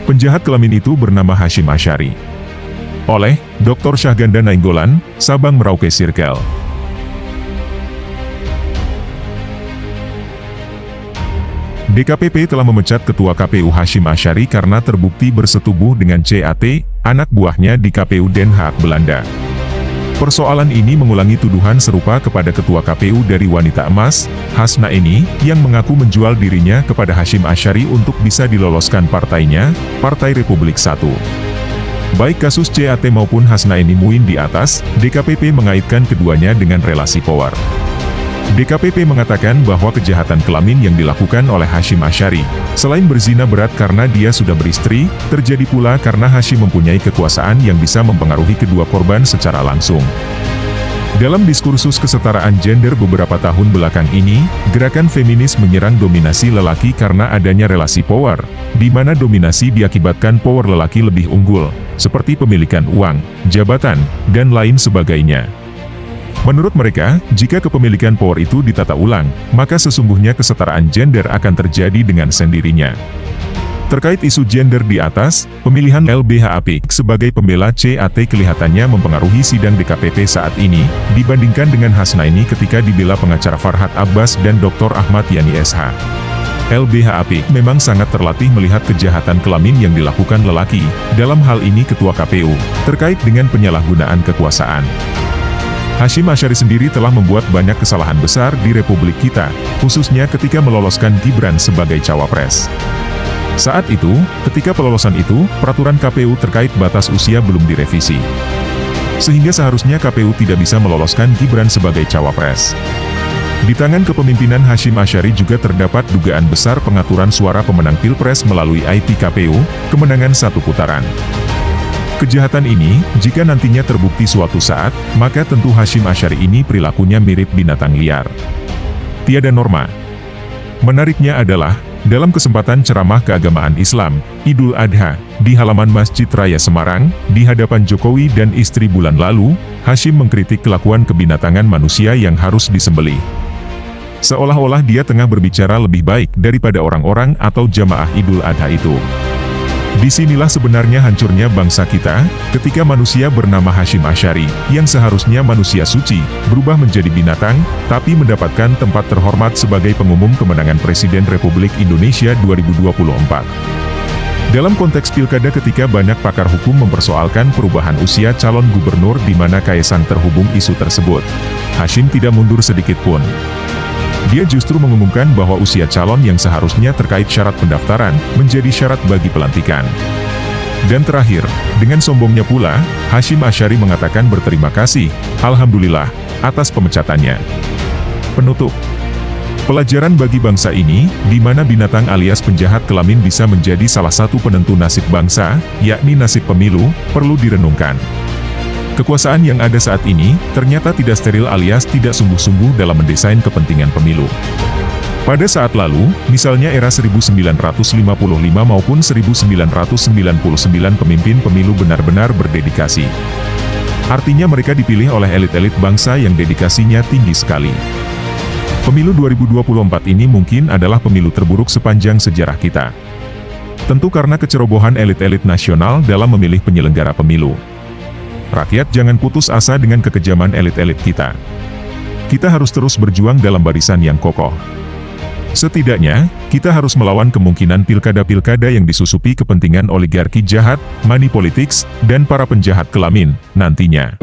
Penjahat kelamin itu bernama Hasyim Asyari. Oleh Dr. Syahganda Nainggolan, Sabang Merauke Circle. DKPP telah memecat Ketua KPU Hasyim Asyari karena terbukti bersetubuh dengan CAT, anak buahnya di KPU Den Haag, Belanda. Persoalan ini mengulangi tuduhan serupa kepada Ketua KPU dari Wanita Emas, Hasnaini, yang mengaku menjual dirinya kepada Hasyim Asyari untuk bisa diloloskan partainya, Partai Republik 1. Baik kasus CAT maupun Hasnaini Muin di atas, DKPP mengaitkan keduanya dengan relasi power. DKPP mengatakan bahwa kejahatan kelamin yang dilakukan oleh Hasyim Asyari, selain berzina berat karena dia sudah beristri, terjadi pula karena Hasyim mempunyai kekuasaan yang bisa mempengaruhi kedua korban secara langsung. Dalam diskursus kesetaraan gender beberapa tahun belakang ini, gerakan feminis menyerang dominasi lelaki karena adanya relasi power, di mana dominasi diakibatkan power lelaki lebih unggul, seperti pemilikan uang, jabatan, dan lain sebagainya. Menurut mereka, jika kepemilikan power itu ditata ulang, maka sesungguhnya kesetaraan gender akan terjadi dengan sendirinya. Terkait isu gender di atas, pemilihan LBH Apik sebagai pembela CAT kelihatannya mempengaruhi sidang DKPP saat ini, dibandingkan dengan Hasnaini ketika dibela pengacara Farhad Abbas dan Dr. Ahmad Yani SH. LBH Apik memang sangat terlatih melihat kejahatan kelamin yang dilakukan lelaki, dalam hal ini Ketua KPU, terkait dengan penyalahgunaan kekuasaan. Hasyim Asyari sendiri telah membuat banyak kesalahan besar di Republik kita, khususnya ketika meloloskan Gibran sebagai cawapres. Saat itu, ketika pelolosan itu, peraturan KPU terkait batas usia belum direvisi. Sehingga seharusnya KPU tidak bisa meloloskan Gibran sebagai cawapres. Di tangan kepemimpinan Hasyim Asyari juga terdapat dugaan besar pengaturan suara pemenang Pilpres melalui IT KPU, kemenangan satu putaran. Kejahatan ini, jika nantinya terbukti suatu saat, maka tentu Hasyim Asyari ini perilakunya mirip binatang liar. Tiada norma. Menariknya adalah, dalam kesempatan ceramah keagamaan Islam, Idul Adha, di halaman Masjid Raya Semarang, di hadapan Jokowi dan istri bulan lalu, Hasyim mengkritik kelakuan kebinatangan manusia yang harus disembelih. Seolah-olah dia tengah berbicara lebih baik daripada orang-orang atau jamaah Idul Adha itu. Disinilah sebenarnya hancurnya bangsa kita, ketika manusia bernama Hasyim Asyari, yang seharusnya manusia suci, berubah menjadi binatang, tapi mendapatkan tempat terhormat sebagai pengumum kemenangan Presiden Republik Indonesia 2024. Dalam konteks pilkada ketika banyak pakar hukum mempersoalkan perubahan usia calon gubernur di mana Kaesang terhubung isu tersebut, Hasyim tidak mundur sedikit pun. Dia justru mengumumkan bahwa usia calon yang seharusnya terkait syarat pendaftaran, menjadi syarat bagi pelantikan. Dan terakhir, dengan sombongnya pula, Hasyim Asyari mengatakan berterima kasih, Alhamdulillah, atas pemecatannya. Penutup. Pelajaran bagi bangsa ini, di mana binatang alias penjahat kelamin bisa menjadi salah satu penentu nasib bangsa, yakni nasib pemilu, perlu direnungkan. Kekuasaan yang ada saat ini, ternyata tidak steril alias tidak sungguh-sungguh dalam mendesain kepentingan pemilu. Pada saat lalu, misalnya era 1955 maupun 1999 pemimpin pemilu benar-benar berdedikasi. Artinya mereka dipilih oleh elit-elit bangsa yang dedikasinya tinggi sekali. Pemilu 2024 ini mungkin adalah pemilu terburuk sepanjang sejarah kita. Tentu karena kecerobohan elit-elit nasional dalam memilih penyelenggara pemilu. Rakyat jangan putus asa dengan kekejaman elit-elit kita. Kita harus terus berjuang dalam barisan yang kokoh. Setidaknya, kita harus melawan kemungkinan pilkada-pilkada yang disusupi kepentingan oligarki jahat, money politics, dan para penjahat kelamin, nantinya.